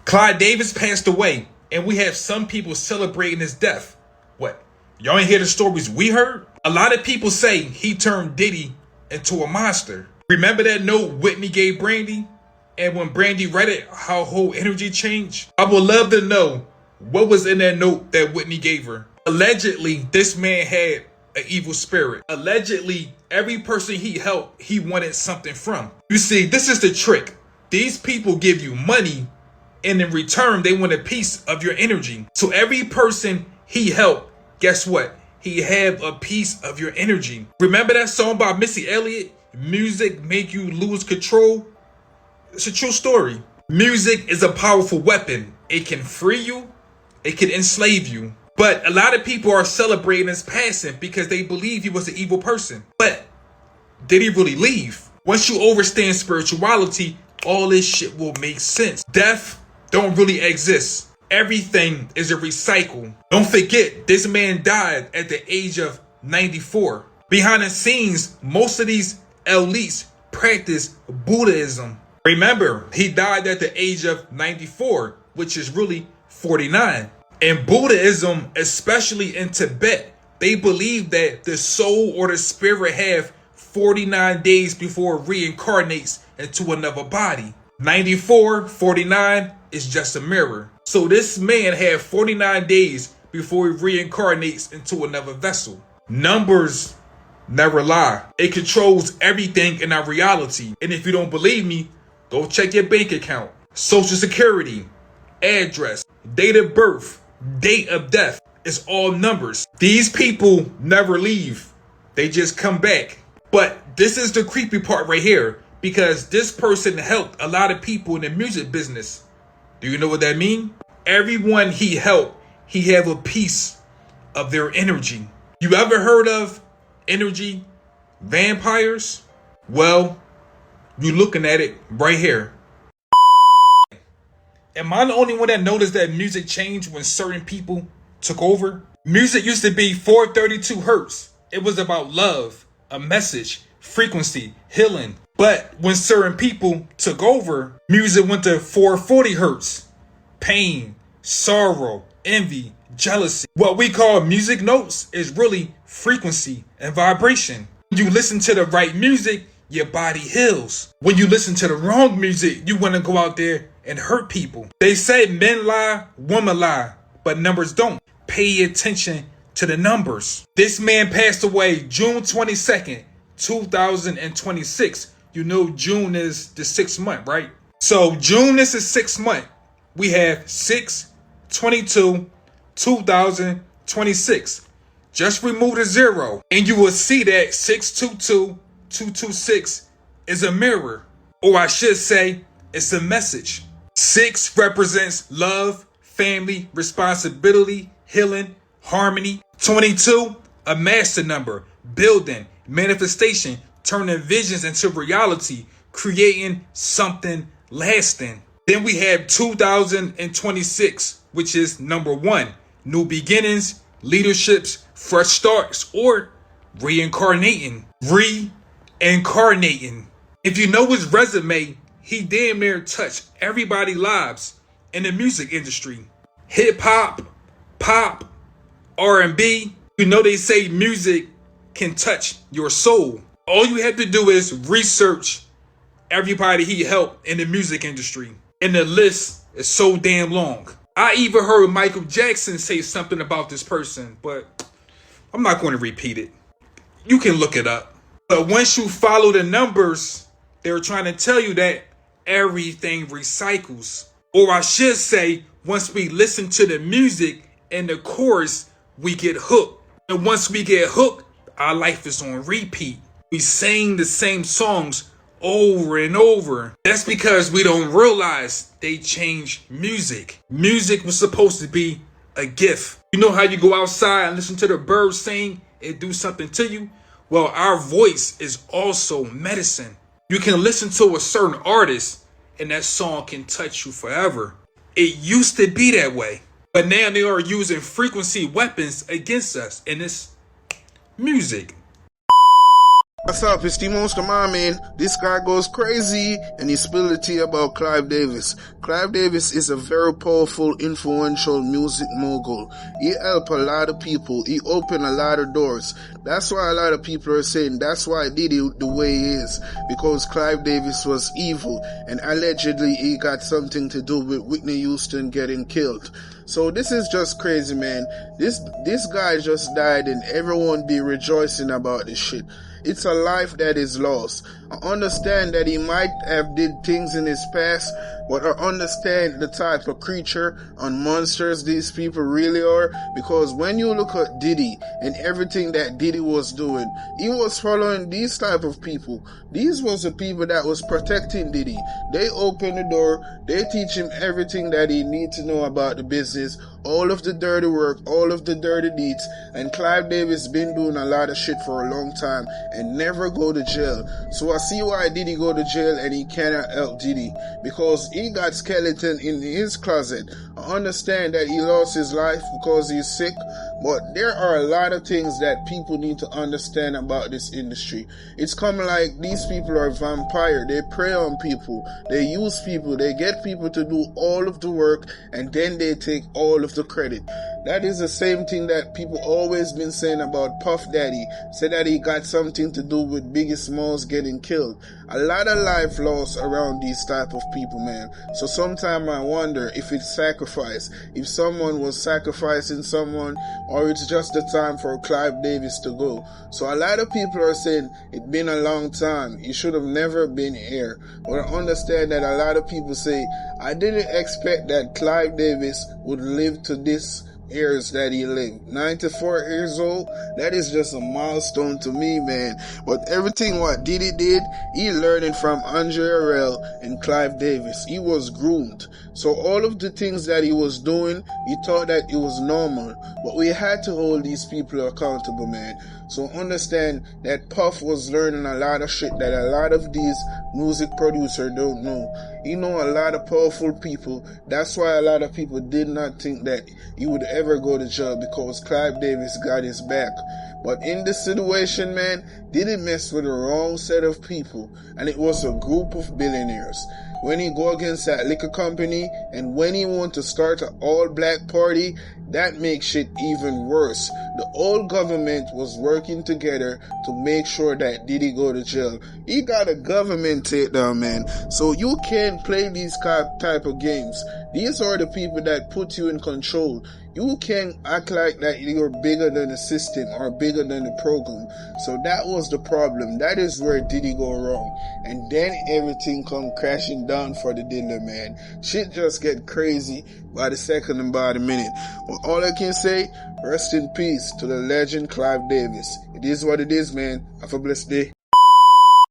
Clive Davis passed away, and we have some people celebrating his death. What? Y'all ain't hear the stories we heard? A lot of people say he turned Diddy into a monster. Remember that note Whitney gave Brandy? And when Brandy read it, her whole energy changed? I would love to know what was in that note that Whitney gave her. Allegedly, this man had an evil spirit. Allegedly, every person he helped, he wanted something from. You see, this is the trick. These people give you money, and in return, they want a piece of your energy. So every person he helped, guess what? He have a piece of your energy. Remember that song by Missy Elliott? Music make you lose control? It's a true story. Music is a powerful weapon. It can free you. It can enslave you. But a lot of people are celebrating his passing because they believe he was an evil person. But did he really leave? Once you understand spirituality, all this shit will make sense. Death don't really exist. Everything is a recycle. Don't forget, this man died at the age of 94. Behind the scenes, most of these elites practice Buddhism. Remember, he died at the age of 94, which is really 49. In Buddhism, especially in Tibet, they believe that the soul or the spirit have 49 days before it reincarnates into another body. 94, 49 is just a mirror. So this man had 49 days before he reincarnates into another vessel. Numbers never lie. It controls everything in our reality. And if you don't believe me, go check your bank account, social security, address, date of birth, date of death. It's all numbers. These people never leave. They just come back. But this is the creepy part right here, because this person helped a lot of people in the music business. Do you know what that means? Everyone he helped, he have a piece of their energy. You ever heard of energy vampires? Well, you're looking at it right here. Am I the only one that noticed that music changed when certain people took over? Music used to be 432 hertz. It was about love, a message, frequency, healing. But when certain people took over, music went to 440 hertz. Pain, sorrow, envy, jealousy. What we call music notes is really frequency and vibration. When you listen to the right music, your body heals. When you listen to the wrong music, you want to go out there and hurt people. They say men lie, women lie, but numbers don't. Pay attention to the numbers. This man passed away June 22nd, 2026. You know June is the 6th month, right? So June is the 6th month. We have 6/22/2026. Just remove the 0 and you will see that 622-226 is a mirror. Or I should say, it's a message. 6 represents love, family, responsibility, healing, harmony. 22, a master number, building, manifestation, turning visions into reality, creating something lasting. Then we have 2026, which is number 1, new beginnings, leaderships, fresh starts, or reincarnating. Reincarnating. If you know his resume, he damn near touched everybody's lives in the music industry. Hip hop, pop, R&B. You know they say music can touch your soul. All you have to do is research everybody he helped in the music industry. And the list is so damn long. I even heard Michael Jackson say something about this person, but I'm not going to repeat it. You can look it up. But once you follow the numbers, they're trying to tell you that everything recycles. Or I should say, once we listen to the music and the chorus, we get hooked. And once we get hooked, our life is on repeat. We sing the same songs over and over. That's because we don't realize they changed music. Music was supposed to be a gift. You know how you go outside and listen to the birds sing, it do something to you? Well, our voice is also medicine. You can listen to a certain artist and that song can touch you forever. It used to be that way, but now they are using frequency weapons against us, and it's music. What's up? It's Timos, come on, man. This guy goes crazy and he spilled the tea about Clive Davis. Clive Davis is a very powerful, influential music mogul. He helped a lot of people. He opened a lot of doors. That's why a lot of people are saying that's why Diddy the way he is. Because Clive Davis was evil and allegedly he got something to do with Whitney Houston getting killed. So this is just crazy, man. This guy just died and everyone be rejoicing about this shit. It's a life that is lost. I understand that he might have did things in his past, but I understand the type of creature and monsters these people really are, because when you look at Diddy and everything that Diddy was doing, he was following these type of people. These was the people that was protecting Diddy. They open the door, they teach him everything that he need to know about the business, all of the dirty work, all of the dirty deeds, and Clive Davis been doing a lot of shit for a long time and never go to jail. So I see why Diddy go to jail and he cannot help Diddy, because he got skeleton in his closet. I understand that he lost his life because he's sick, but there are a lot of things that people need to understand about this industry. It's coming like these people are vampire. They prey on people, they use people, they get people to do all of the work and then they take all of the credit. That is the same thing that people always been saying about Puff Daddy. Said that he got something to do with Biggie Smalls getting killed. A lot of life lost around these type of people, man. So sometimes I wonder if it's sacrifice. If someone was sacrificing someone, or it's just the time for Clive Davis to go. So a lot of people are saying it's been a long time. He should have never been here. But I understand that a lot of people say, I didn't expect that Clive Davis would live to this years that he lived. 94 years old, that is just a milestone to me, man. But everything what Diddy did, he learning from Andre Harrell and Clive Davis. He was groomed. So all of the things that he was doing, he thought that it was normal. But we had to hold these people accountable, man. So understand that Puff was learning a lot of shit that a lot of these music producers don't know. He know a lot of powerful people. That's why a lot of people did not think that he would ever go to jail, because Clive Davis got his back. But in this situation, man, Diddy mess with the wrong set of people, and it was a group of billionaires. When he go against that liquor company, and when he want to start an all-black party, that makes shit even worse. The old government was working together to make sure that Diddy go to jail. He got a government takedown, man. So you can't play these type of games. These are the people that put you in control. You can't act like that you're bigger than the system or bigger than the program. So that was the problem. That is where Diddy go wrong. And then everything come crashing down for the dealer, man. Shit just get crazy by the second and by the minute. Well, all I can say, rest in peace to the legend Clive Davis. It is what it is, man. Have a blessed day.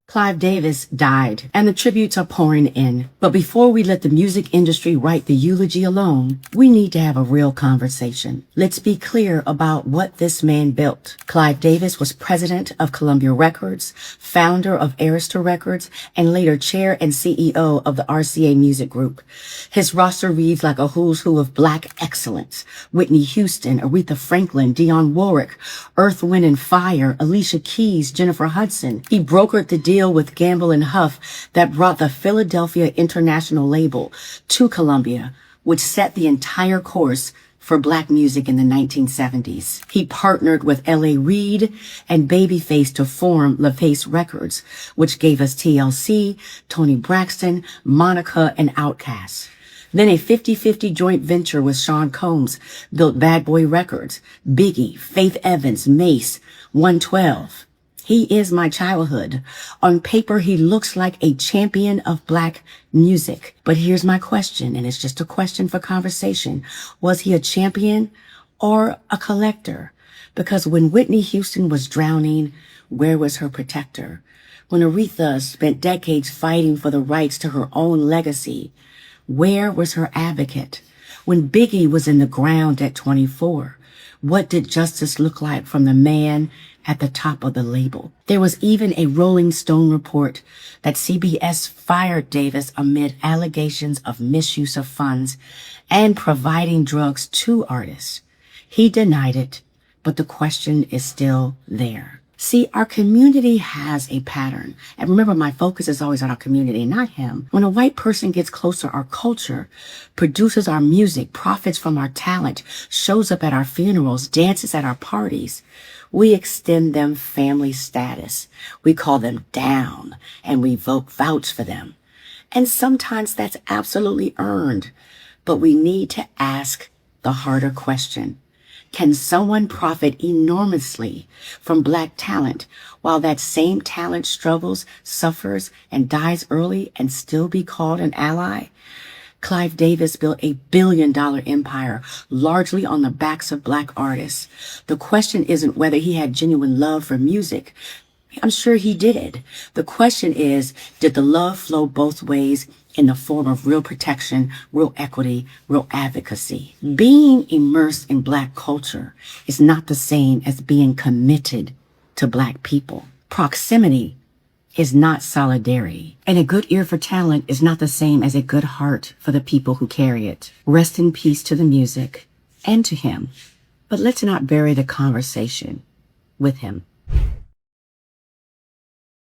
Clive Davis died, and the tributes are pouring in. But before we let the music industry write the eulogy alone, we need to have a real conversation. Let's be clear about what this man built. Clive Davis was president of Columbia Records, founder of Arista Records, and later chair and CEO of the RCA Music Group. His roster reads like a who's who of black excellence. Whitney Houston, Aretha Franklin, Dionne Warwick, Earth, Wind and Fire, Alicia Keys, Jennifer Hudson. He brokered the deal with Gamble and Huff that brought the Philadelphia International label to Columbia, which set the entire course for black music in the 1970s. He partnered with L.A. Reid and Babyface to form LaFace Records, which gave us TLC, Toni Braxton, Monica, and Outkast. Then a 50-50 joint venture with Sean Combs built Bad Boy Records, Biggie, Faith Evans, Mace, 112. He is my childhood. On paper, he looks like a champion of black music. But here's my question, and it's just a question for conversation. Was he a champion or a collector? Because when Whitney Houston was drowning, where was her protector? When Aretha spent decades fighting for the rights to her own legacy, where was her advocate? When Biggie was in the ground at 24, what did justice look like from the man at the top of the label? There was even a Rolling Stone report that CBS fired Davis amid allegations of misuse of funds and providing drugs to artists. He denied it, but the question is still there. See, our community has a pattern. And remember, my focus is always on our community, not him. When a white person gets close to our culture, produces our music, profits from our talent, shows up at our funerals, dances at our parties, we extend them family status. We call them down and we vouch for them. And sometimes that's absolutely earned. But we need to ask the harder question. Can someone profit enormously from Black talent while that same talent struggles, suffers, and dies early and still be called an ally? Clive Davis built a billion-dollar empire largely on the backs of Black artists. The question isn't whether he had genuine love for music. I'm sure he did. The question is, did the love flow both ways in the form of real protection, real equity, real advocacy? Being immersed in Black culture is not the same as being committed to Black people. Proximity is not solidarity. And a good ear for talent is not the same as a good heart for the people who carry it. Rest in peace to the music and to him. But let's not bury the conversation with him.